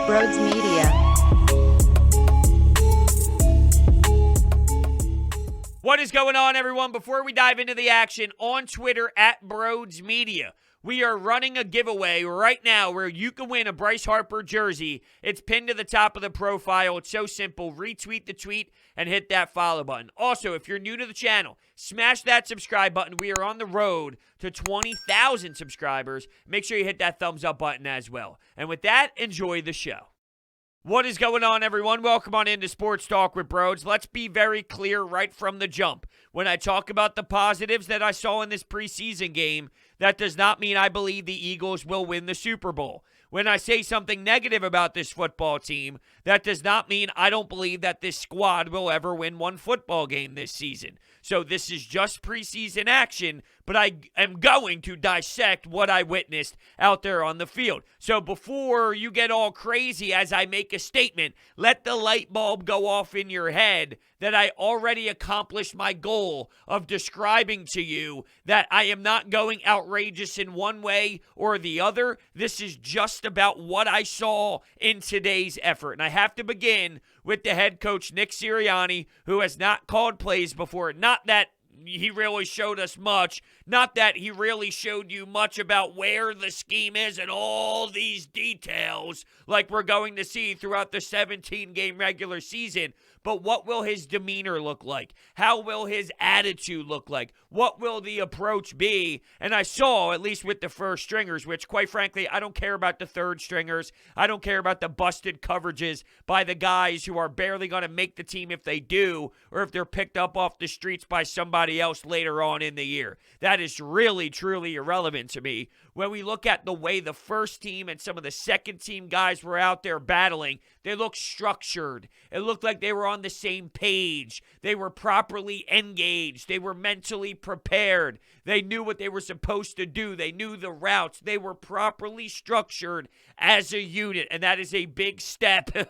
Brodes Media. What is going on, everyone? Before we dive into the action, on Twitter at Brodes Media, we are running a giveaway right now where you can win a Bryce Harper jersey. It's pinned to the top of the profile. It's so simple. Retweet the tweet and hit that follow button. Also, if you're new to the channel, smash that subscribe button. We are on the road to 20,000 subscribers. Make sure you hit that thumbs up button as well. And with that, enjoy the show. What is going on, everyone? Welcome on into Sports Talk with Brodes. Let's be very clear right from the jump. When I talk about the positives that I saw in this preseason game, that does not mean I believe the Eagles will win the Super Bowl. When I say something negative about this football team, that does not mean I don't believe that this squad will ever win one football game this season. So this is just preseason action, but I am going to dissect what I witnessed out there on the field. So before you get all crazy as I make a statement, let the light bulb go off in your head that I already accomplished my goal of describing to you that I am not going outrageous in one way or the other. This is just about what I saw in today's effort. And I have to begin with the head coach, Nick Sirianni, who has not called plays before. Not that he really showed us much. Not that he really showed you much about where the scheme is and all these details like we're going to see throughout the 17-game regular season. But what will his demeanor look like? How will his attitude look like? What will the approach be? And I saw, at least with the first stringers, which quite frankly, I don't care about the third stringers. I don't care about the busted coverages by the guys who are barely going to make the team if they do, or if they're picked up off the streets by somebody else later on in the year. That is really, truly irrelevant to me. When we look at the way the first team and some of the second team guys were out there battling, they looked structured. It looked like they were on the same page. They were properly engaged. They were mentally prepared. They knew what they were supposed to do. They knew the routes. They were properly structured as a unit, and that is a big step in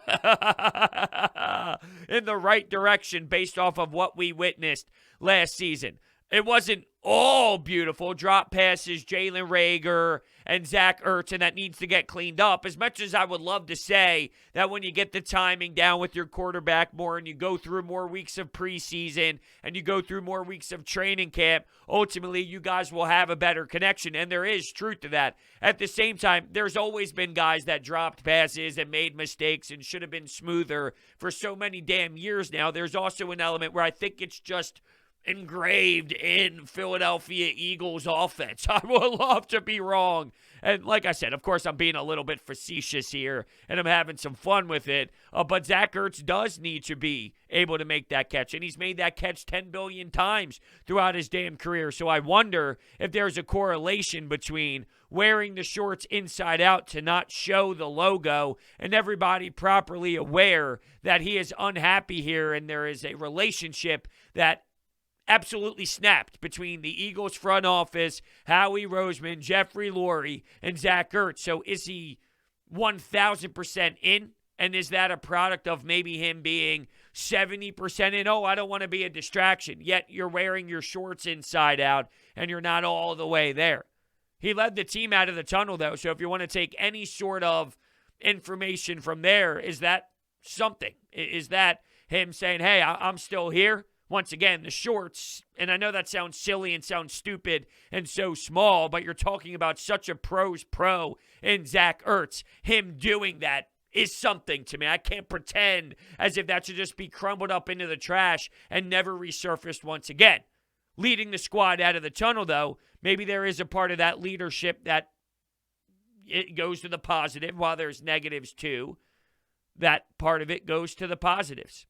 the right direction based off of what we witnessed last season. It wasn't all beautiful. Drop passes, Jalen Reagor and Zach Ertz, and that needs to get cleaned up. As much as I would love to say that when you get the timing down with your quarterback more and you go through more weeks of preseason and you go through more weeks of training camp, ultimately you guys will have a better connection, and there is truth to that. At the same time, there's always been guys that dropped passes and made mistakes and should have been smoother for so many damn years now. There's also an element where I think it's just engraved in Philadelphia Eagles offense. I would love to be wrong. And like I said, of course, I'm being a little bit facetious here, and I'm having some fun with it. But Zach Ertz does need to be able to make that catch, and he's made that catch 10 billion times throughout his damn career. So I wonder if there's a correlation between wearing the shorts inside out to not show the logo and everybody properly aware that he is unhappy here, and there is a relationship that absolutely snapped between the Eagles front office, Howie Roseman, Jeffrey Lurie, and Zach Ertz. So is he 1,000% in? And is that a product of maybe him being 70% in? Oh, I don't want to be a distraction. Yet you're wearing your shorts inside out and you're not all the way there. He led the team out of the tunnel, though. So if you want to take any sort of information from there, is that something? Is that him saying, hey, I'm still here? Once again, the shorts, and I know that sounds silly and sounds stupid and so small, but you're talking about such a pro's pro in Zach Ertz. Him doing that is something to me. I can't pretend as if that should just be crumbled up into the trash and never resurfaced once again. Leading the squad out of the tunnel, though, maybe there is a part of that leadership that it goes to the positive, while there's negatives too. That part of it goes to the positives.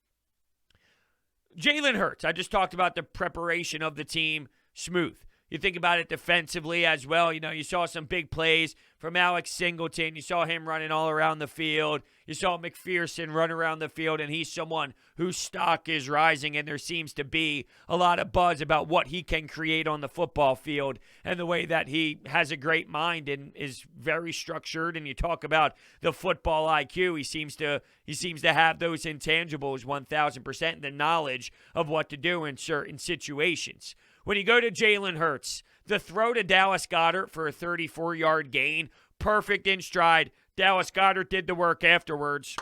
Jalen Hurts, I just talked about the preparation of the team, smooth. You think about it defensively as well. You know, you saw some big plays from Alex Singleton. You saw him running all around the field. You saw McPherson run around the field, and he's someone whose stock is rising, and there seems to be a lot of buzz about what he can create on the football field and the way that he has a great mind and is very structured. And you talk about the football IQ. He seems to have those intangibles 1,000%, and the knowledge of what to do in certain situations. When you go to Jalen Hurts, the throw to Dallas Goedert for a 34-yard gain, perfect in stride, Dallas Goedert did the work afterwards.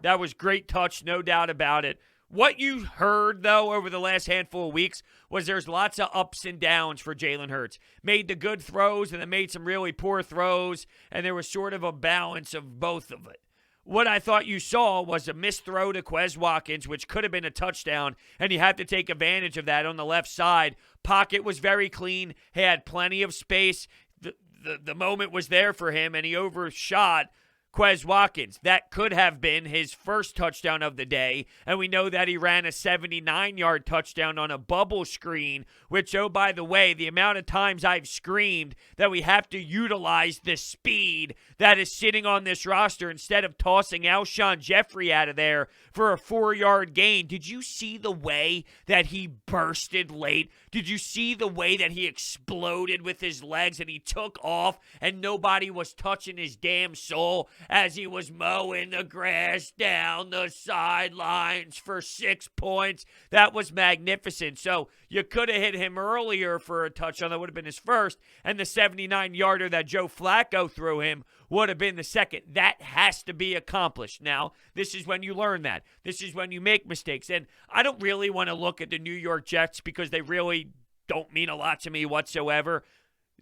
That was great touch, no doubt about it. What you heard, though, over the last handful of weeks was there's lots of ups and downs for Jalen Hurts. Made the good throws and then made some really poor throws, and there was sort of a balance of both of it. What I thought you saw was a missed throw to Quez Watkins, which could have been a touchdown, and you have to take advantage of that on the left side. Pocket was very clean. He had plenty of space. The moment was there for him, and he overshot Quez Watkins. That could have been his first touchdown of the day, and we know that he ran a 79-yard touchdown on a bubble screen, which, oh, by the way, the amount of times I've screamed that we have to utilize the speed that is sitting on this roster instead of tossing Alshon Jeffrey out of there for a 4-yard gain. Did you see the way that he bursted late? Did you see the way that he exploded with his legs and he took off and nobody was touching his damn soul as he was mowing the grass down the sidelines for 6 points? That was magnificent. So you could have hit him earlier for a touchdown. That would have been his first. And the 79-yarder that Joe Flacco threw him would have been the second. That has to be accomplished. Now, this is when you learn that. This is when you make mistakes. And I don't really want to look at the New York Jets because they really don't mean a lot to me whatsoever.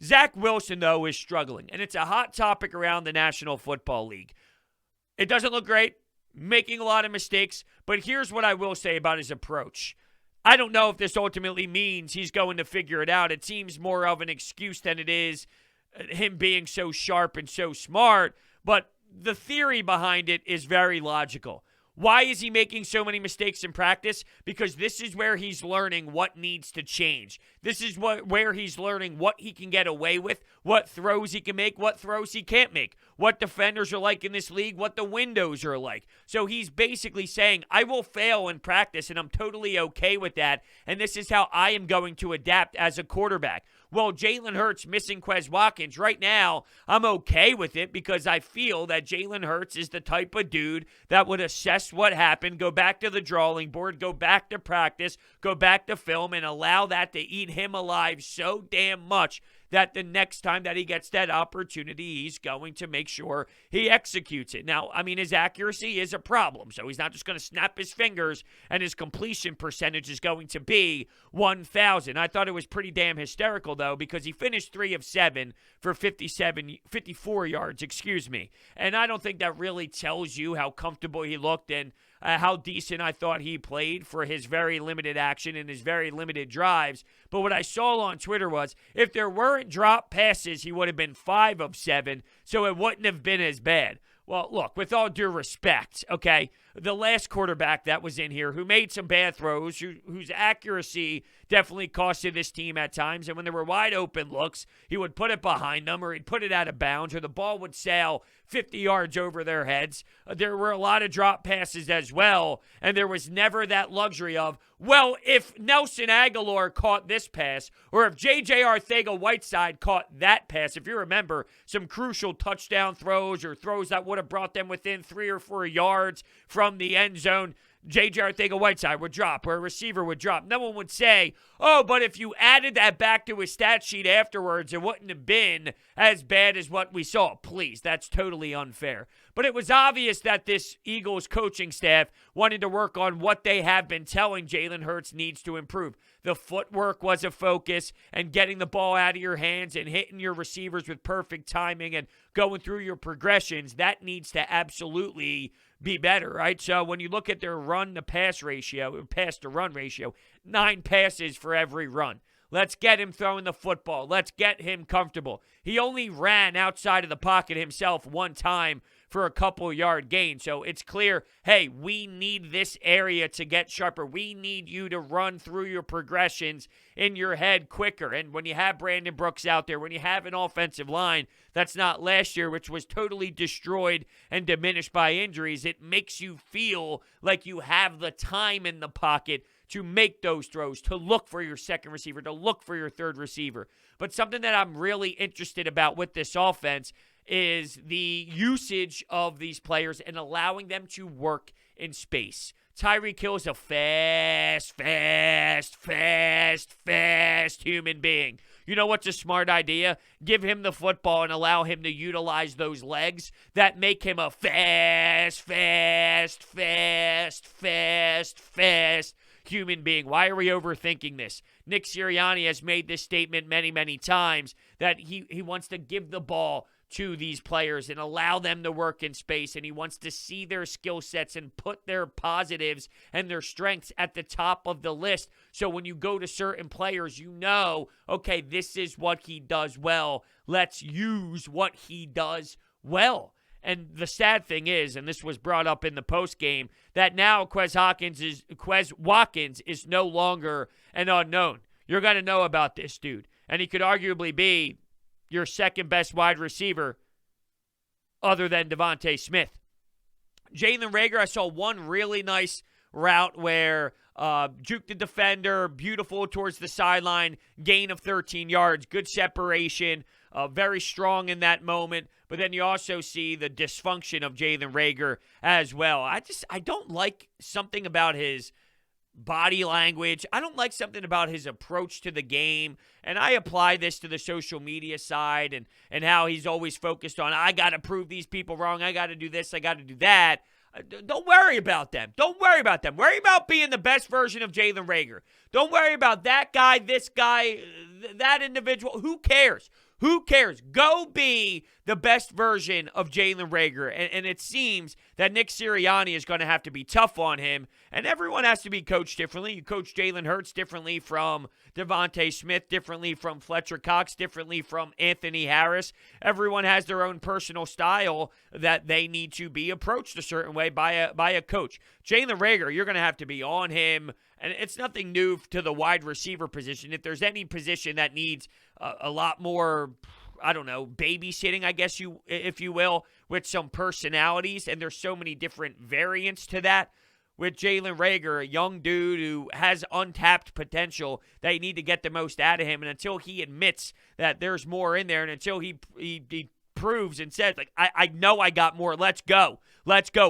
Zach Wilson, though, is struggling, and it's a hot topic around the National Football League. It doesn't look great, making a lot of mistakes, but here's what I will say about his approach. I don't know if this ultimately means he's going to figure it out. It seems more of an excuse than it is him being so sharp and so smart, but the theory behind it is very logical. Why is he making so many mistakes in practice? Because this is where he's learning what needs to change. This is where he's learning what he can get away with, what throws he can make, what throws he can't make, what defenders are like in this league, what the windows are like. So he's basically saying, I will fail in practice, and I'm totally okay with that, and this is how I am going to adapt as a quarterback. Well, Jalen Hurts missing Quez Watkins, right now, I'm okay with it because I feel that Jalen Hurts is the type of dude that would assess what happened, go back to the drawing board, go back to practice, go back to film, and allow that to eat him alive so damn much that the next time that he gets that opportunity, he's going to make sure he executes it. Now, I mean, his accuracy is a problem, so he's not just going to snap his fingers and his completion percentage is going to be 1,000. I thought it was pretty damn hysterical, though, because he finished 3 of 7 for 54 yards, and I don't think that really tells you how comfortable he looked and how decent I thought he played for his very limited action and his very limited drives. But what I saw on Twitter was if there weren't drop passes, he would have been 5 of 7, so it wouldn't have been as bad. Well, look, with all due respect, okay, the last quarterback that was in here who made some bad throws, whose accuracy definitely costed this team at times, and when there were wide open looks, he would put it behind them or he'd put it out of bounds or the ball would sail 50 yards over their heads. There were a lot of drop passes as well, and there was never that luxury of, well, if Nelson Aguilar caught this pass or if J.J. Arcega-Whiteside caught that pass, if you remember some crucial touchdown throws or throws that would have brought them within 3 or 4 yards from the end zone, J.J. Arcega-Whiteside would drop or a receiver would drop. No one would say, oh, but if you added that back to his stat sheet afterwards, it wouldn't have been as bad as what we saw. Please, that's totally unfair. But it was obvious that this Eagles coaching staff wanted to work on what they have been telling Jalen Hurts needs to improve. The footwork was a focus, and getting the ball out of your hands and hitting your receivers with perfect timing and going through your progressions, that needs to absolutely be better, right? So when you look at their run-to-pass ratio, pass-to-run ratio, 9 passes for every run. Let's get him throwing the football. Let's get him comfortable. He only ran outside of the pocket himself one time for a couple-yard gain. So it's clear, hey, we need this area to get sharper. We need you to run through your progressions in your head quicker. And when you have Brandon Brooks out there, when you have an offensive line that's not last year, which was totally destroyed and diminished by injuries, it makes you feel like you have the time in the pocket to make those throws, to look for your second receiver, to look for your third receiver. But something that I'm really interested about with this offense is the usage of these players and allowing them to work in space. Tyreek Hill is a fast human being. You know what's a smart idea? Give him the football and allow him to utilize those legs that make him a fast human being. Why are we overthinking this? Nick Sirianni has made this statement many, many times that he wants to give the ball to these players and allow them to work in space, and he wants to see their skill sets and put their positives and their strengths at the top of the list. So when you go to certain players, you know, okay, this is what he does well. Let's use what he does well. And the sad thing is, and this was brought up in the postgame, that now Quez Watkins is no longer an unknown. You're going to know about this dude. And he could arguably be your second best wide receiver other than Devontae Smith. Jalen Reagor, I saw one really nice route where juke the defender, beautiful towards the sideline, gain of 13 yards, good separation, very strong in that moment. But then you also see the dysfunction of Jalen Reagor as well. I don't like something about his body language. I don't like something about his approach to the game. And I apply this to the social media side and how he's always focused on, I got to prove these people wrong. I got to do this. I got to do that. Don't worry about them. Don't worry about them. Worry about being the best version of Jalen Reagor. Don't worry about that guy, this guy, that individual. Who cares? Who cares? Go be the best version of Jalen Reagor. And it seems that Nick Sirianni is going to have to be tough on him. And everyone has to be coached differently. You coach Jalen Hurts differently from Devontae Smith, differently from Fletcher Cox, differently from Anthony Harris. Everyone has their own personal style that they need to be approached a certain way by a coach. Jalen Reagor, you're going to have to be on him. And it's nothing new to the wide receiver position. If there's any position that needs a lot more, I don't know, babysitting, I guess if you will, with some personalities, and there's so many different variants to that. With Jalen Reagor, a young dude who has untapped potential, they need to get the most out of him. And until he admits that there's more in there, and until he proves and says, like, I know I got more, let's go,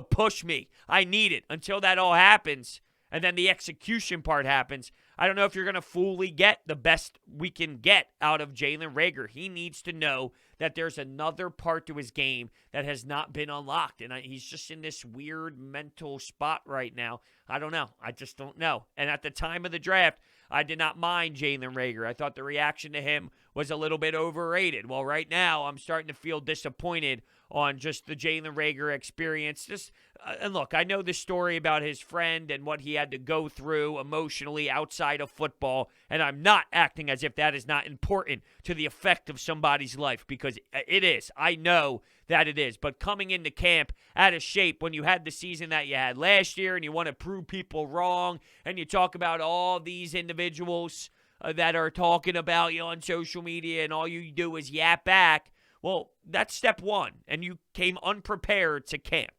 push me, I need it. Until that all happens, and then the execution part happens, I don't know if you're going to fully get the best we can get out of Jalen Reagor. He needs to know that there's another part to his game that has not been unlocked. And he's just in this weird mental spot right now. I don't know. I just don't know. And at the time of the draft, I did not mind Jalen Reagor. I thought the reaction to him was a little bit overrated. Well, right now, I'm starting to feel disappointed on just the Jalen Reagor experience. And look, I know the story about his friend and what he had to go through emotionally outside of football, and I'm not acting as if that is not important to the effect of somebody's life, because it is. I know that it is. But coming into camp out of shape when you had the season that you had last year and you want to prove people wrong, and you talk about all these individuals that are talking about you on social media, and all you do is yap back, well, that's step one, and you came unprepared to camp.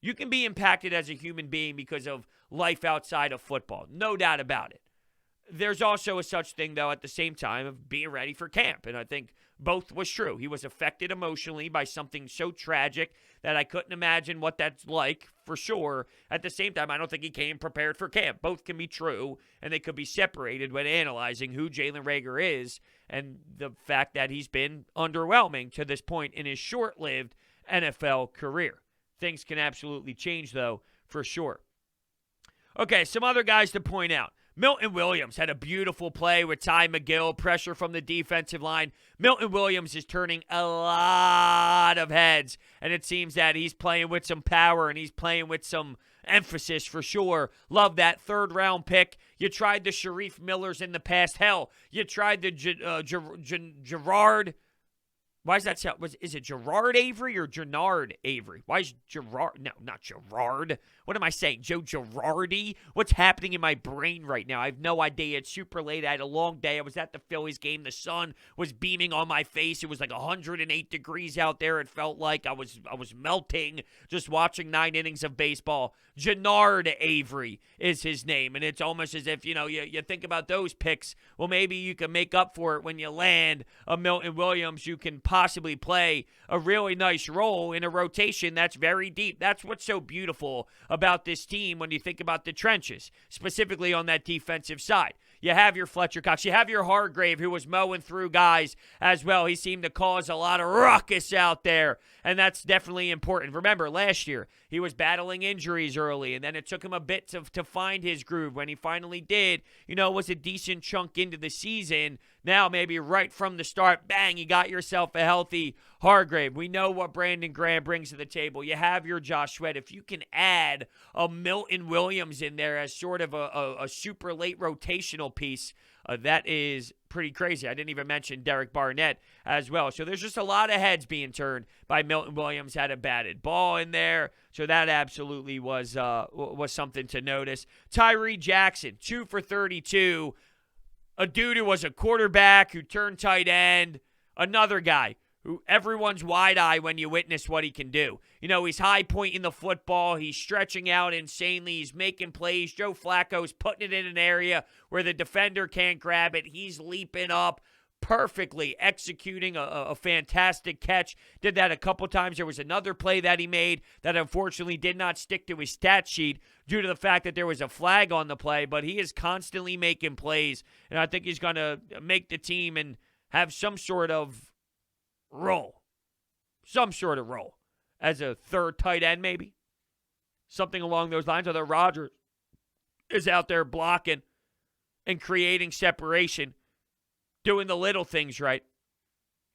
You can be impacted as a human being because of life outside of football. No doubt about it. There's also a such thing, though, at the same time of being ready for camp. And I think both was true. He was affected emotionally by something so tragic that I couldn't imagine what that's like, for sure. At the same time, I don't think he came prepared for camp. Both can be true, and they could be separated when analyzing who Jalen Reagor is and the fact that he's been underwhelming to this point in his short-lived NFL career. Things can absolutely change, though, for sure. Okay, some other guys to point out. Milton Williams had a beautiful play with Ty McGill, pressure from the defensive line. Milton Williams is turning a lot of heads, and it seems that he's playing with some power and he's playing with some emphasis for sure. Love that third-round pick. You tried the Sharif Millers in the past. Hell, you tried the Gerard. Why is that sound? Is it Gerard Avery or Gennard Avery? Why is Gerard? No, not Gerard. What am I saying? Joe Girardi? What's happening in my brain right now? I have no idea. It's super late. I had a long day. I was at the Phillies game. The sun was beaming on my face. It was like 108 degrees out there. It felt like I was melting just watching 9 innings of baseball. Gennard Avery is his name, and it's almost as if, you think about those picks. Well, maybe you can make up for it when you land a Milton Williams. You can possibly play a really nice role in a rotation that's very deep. That's what's so beautiful about this team when you think about the trenches, specifically on that defensive side. You have your Fletcher Cox. You have your Hargrave, who was mowing through guys as well. He seemed to cause a lot of ruckus out there, and that's definitely important. Remember, last year, he was battling injuries early, and then it took him a bit to find his groove. When he finally did, it was a decent chunk into the season. Now, maybe right from the start, bang, you got yourself a healthy Hargrave. We know what Brandon Graham brings to the table. You have your Josh Sweat. If you can add a Milton Williams in there as sort of a super late rotational piece, that is pretty crazy. I didn't even mention Derek Barnett as well. So there's just a lot of heads being turned by Milton Williams. Had a batted ball in there. So that absolutely was something to notice. Tyree Jackson, 2 for 32. A dude who was a quarterback, who turned tight end. Another guy who everyone's wide-eye when you witness what he can do. He's high pointing the football. He's stretching out insanely. He's making plays. Joe Flacco's putting it in an area where the defender can't grab it. He's leaping up, perfectly executing a fantastic catch. Did that a couple times. There was another play that he made that unfortunately did not stick to his stat sheet due to the fact that there was a flag on the play, but he is constantly making plays, and I think he's going to make the team and have some sort of role as a third tight end, maybe something along those lines. Although Rodgers is out there blocking and creating separation, doing the little things right.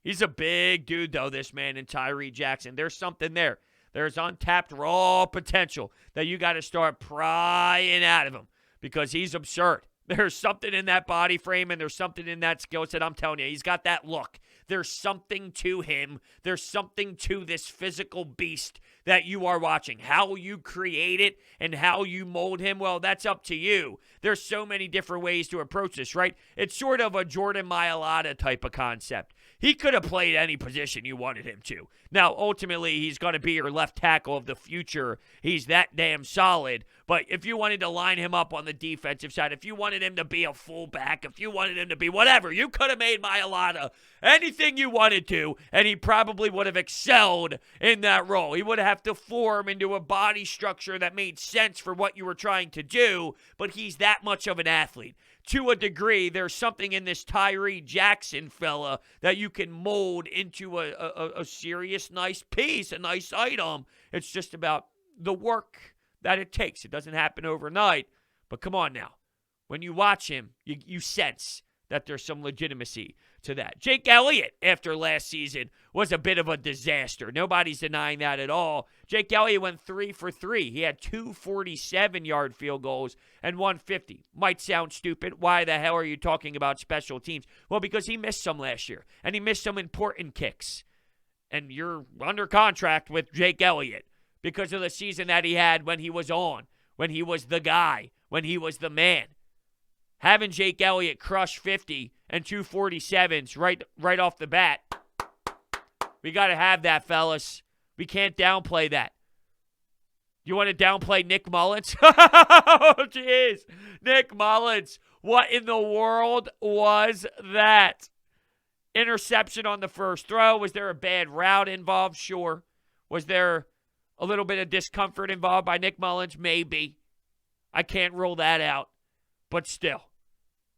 He's a big dude, though, this man, in Tyree Jackson. There's something there. There's untapped raw potential that you got to start prying out of him, because he's absurd. There's something in that body frame, and there's something in that skill set. I'm telling you, he's got that look. There's something to him. There's something to this physical beast that you are watching. How you create it and how you mold him, well, that's up to you. There's so many different ways to approach this, right? It's sort of a Jordan Mailata type of concept. He could have played any position you wanted him to. Now, ultimately, he's going to be your left tackle of the future. He's that damn solid. But if you wanted to line him up on the defensive side, if you wanted him to be a fullback, if you wanted him to be whatever, you could have made Mailata anything you wanted to, and he probably would have excelled in that role. He would have to form into a body structure that made sense for what you were trying to do, but he's that much of an athlete. To a degree, there's something in this Tyree Jackson fella that you can mold into a serious, nice piece, a nice item. It's just about the work that it takes. It doesn't happen overnight, but come on now. When you watch him, you sense that there's some legitimacy to that. Jake Elliott, after last season, was a bit of a disaster. Nobody's denying that at all. Jake Elliott went 3 for 3. He had 2 47-yard field goals and 150. Might sound stupid. Why the hell are you talking about special teams? Well, because he missed some last year, and he missed some important kicks. And you're under contract with Jake Elliott because of the season that he had when he was on, when he was the guy, when he was the man. Having Jake Elliott crush 50 and 2 47s right off the bat, we got to have that, fellas. We can't downplay that. You want to downplay Nick Mullins? Oh, jeez. Nick Mullins. What in the world was that? Interception on the first throw. Was there a bad route involved? Sure. Was there a little bit of discomfort involved by Nick Mullins? Maybe. I can't rule that out. But still,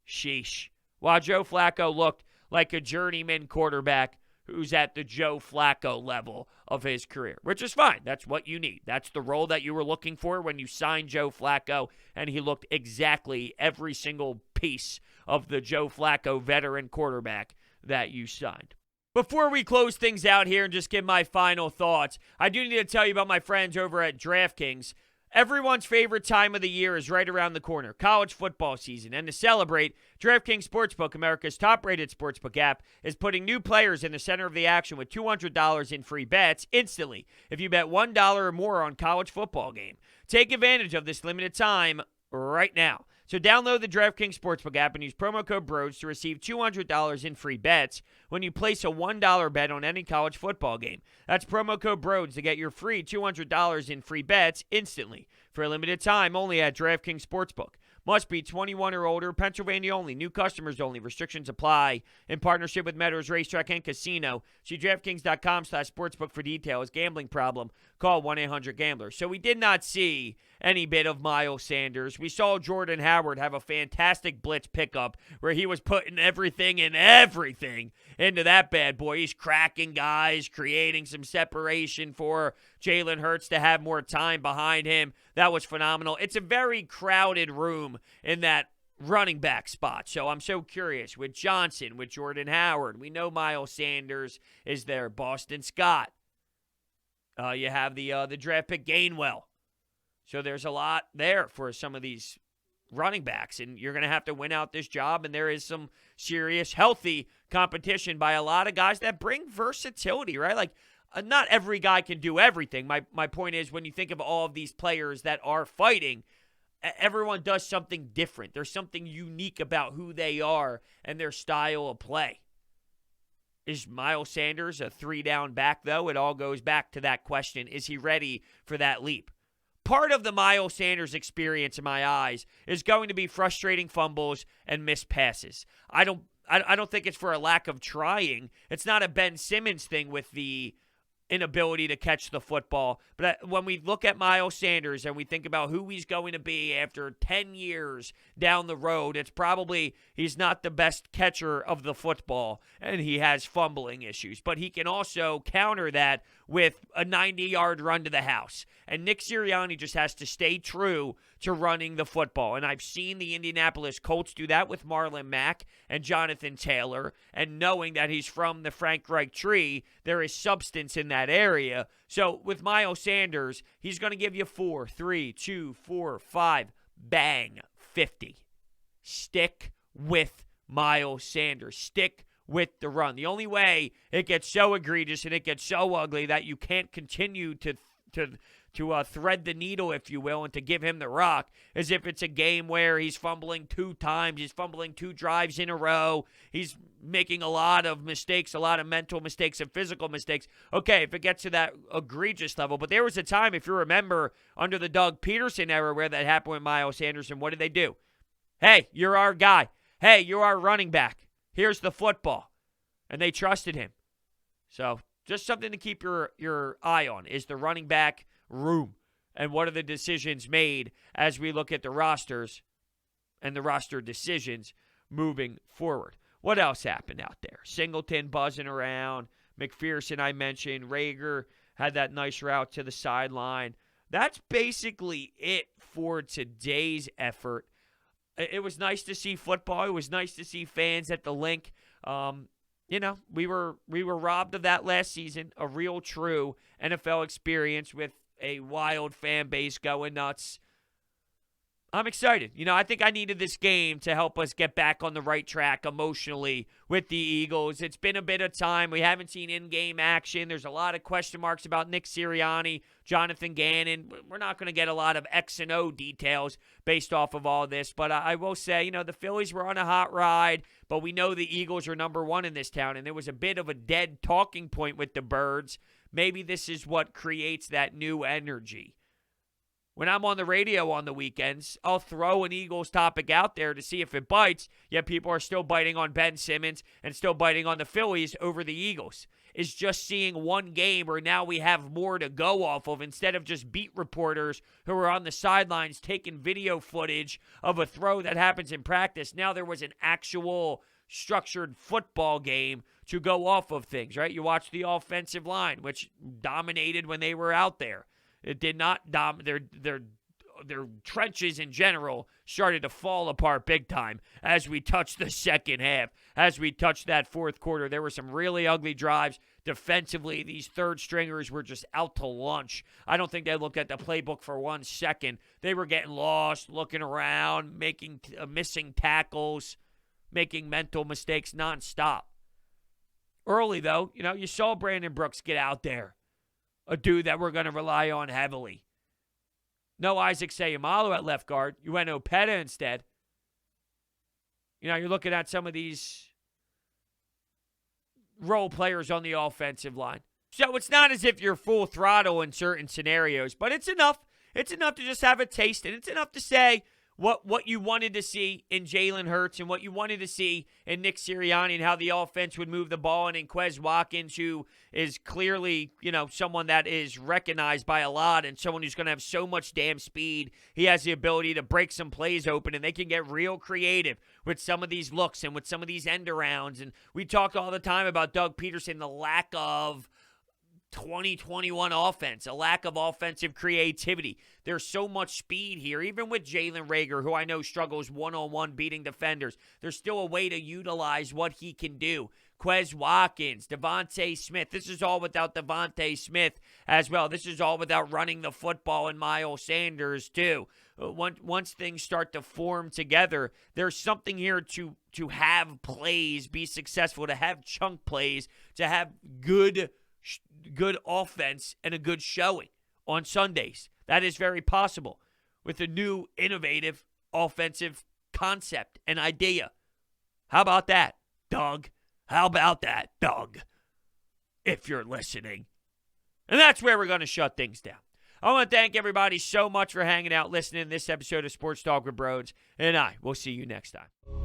sheesh. While Joe Flacco looked like a journeyman quarterback who's at the Joe Flacco level of his career, which is fine. That's what you need. That's the role that you were looking for when you signed Joe Flacco, and he looked exactly every single piece of the Joe Flacco veteran quarterback that you signed. Before we close things out here and just give my final thoughts, I do need to tell you about my friends over at DraftKings. Everyone's favorite time of the year is right around the corner, college football season. And to celebrate, DraftKings Sportsbook, America's top-rated sportsbook app, is putting new players in the center of the action with $200 in free bets instantly if you bet $1 or more on college football game. Take advantage of this limited time right now. So download the DraftKings Sportsbook app and use promo code Brodes to receive $200 in free bets when you place a $1 bet on any college football game. That's promo code Brodes to get your free $200 in free bets instantly for a limited time only at DraftKings Sportsbook. Must be 21 or older. Pennsylvania only. New customers only. Restrictions apply. In partnership with Meadows Racetrack and Casino. See DraftKings.com/sportsbook for details. Gambling problem? Call 1-800-GAMBLER. So we did not see any bit of Miles Sanders. We saw Jordan Howard have a fantastic blitz pickup where he was putting everything into that bad boy. He's cracking guys, creating some separation for Jalen Hurts to have more time behind him. That was phenomenal. It's a very crowded room in that running back spot. So I'm so curious with Johnson, with Jordan Howard. We know Miles Sanders is there. Boston Scott. You have the draft pick Gainwell. So there's a lot there for some of these running backs, and you're going to have to win out this job, and there is some serious, healthy competition by a lot of guys that bring versatility, right? Like, not every guy can do everything. My point is, when you think of all of these players that are fighting, everyone does something different. There's something unique about who they are and their style of play. Is Miles Sanders a 3-down back, though? It all goes back to that question. Is he ready for that leap? Part of the Miles Sanders experience, in my eyes, is going to be frustrating fumbles and missed passes. I don't think it's for a lack of trying. It's not a Ben Simmons thing with the inability to catch the football. But when we look at Miles Sanders and we think about who he's going to be after 10 years down the road, it's probably he's not the best catcher of the football, and he has fumbling issues. But he can also counter that with a 90-yard run to the house. And Nick Sirianni just has to stay true to running the football. And I've seen the Indianapolis Colts do that with Marlon Mack and Jonathan Taylor. And knowing that he's from the Frank Reich tree, there is substance in that area. So with Miles Sanders, he's going to give you 4, 3, 2, 4, 5, bang, 50. Stick with Miles Sanders. Stick with the run. The only way it gets so egregious and it gets so ugly that you can't continue to thread the needle, if you will, and to give him the rock is if it's a game where he's fumbling 2 times, he's fumbling 2 drives in a row, he's making a lot of mistakes, a lot of mental mistakes and physical mistakes. Okay, if it gets to that egregious level. But there was a time, if you remember, under the Doug Peterson era where that happened with Miles Sanders, and what did they do? Hey, you're our guy. Hey, you're our running back. Here's the football. And they trusted him. So just something to keep your eye on is the running back room. And what are the decisions made as we look at the rosters and the roster decisions moving forward. What else happened out there? Singleton buzzing around. McPherson, I mentioned. Rager had that nice route to the sideline. That's basically it for today's effort. It was nice to see football. It was nice to see fans at the link. We were robbed of that last season, a real true NFL experience with a wild fan base going nuts. I'm excited. I think I needed this game to help us get back on the right track emotionally with the Eagles. It's been a bit of time. We haven't seen in-game action. There's a lot of question marks about Nick Sirianni, Jonathan Gannon. We're not going to get a lot of X and O details based off of all this. But I will say, the Phillies were on a hot ride, but we know the Eagles are number one in this town, and there was a bit of a dead talking point with the Birds. Maybe this is what creates that new energy. When I'm on the radio on the weekends, I'll throw an Eagles topic out there to see if it bites, yet people are still biting on Ben Simmons and still biting on the Phillies over the Eagles. Is just seeing one game where now we have more to go off of instead of just beat reporters who are on the sidelines taking video footage of a throw that happens in practice. Now there was an actual structured football game to go off of things, right? You watch the offensive line, which dominated when they were out there. It did not their trenches in general started to fall apart big time as we touched the second half, as we touched that fourth quarter. There were some really ugly drives. Defensively, these third stringers were just out to lunch. I don't think they looked at the playbook for 1 second. They were getting lost, looking around, making missing tackles, making mental mistakes nonstop. Early, though, you saw Brandon Brooks get out there. A dude that we're going to rely on heavily. No Isaac Seumalo at left guard. You went Opeta instead. You're looking at some of these role players on the offensive line. So it's not as if you're full throttle in certain scenarios, but it's enough. It's enough to just have a taste, and it's enough to say what you wanted to see in Jalen Hurts and what you wanted to see in Nick Sirianni and how the offense would move the ball, and in Quez Watkins, who is clearly, someone that is recognized by a lot and someone who's going to have so much damn speed. He has the ability to break some plays open, and they can get real creative with some of these looks and with some of these end arounds. And we talk all the time about Doug Peterson, the lack of 2021 offense, a lack of offensive creativity. There's so much speed here, even with Jalen Reagor, who I know struggles one-on-one beating defenders. There's still a way to utilize what he can do. Quez Watkins, Devontae Smith. This is all without Devontae Smith as well. This is all without running the football and Miles Sanders too. Once things start to form together, there's something here to have plays be successful, to have chunk plays, to have good offense and a good showing on Sundays. That is very possible with a new innovative offensive concept and idea. How about that, Doug? How about that, Doug? If you're listening. And that's where we're going to shut things down. I want to thank everybody so much for hanging out, listening to this episode of Sports Talk with Brodes, and I will see you next time.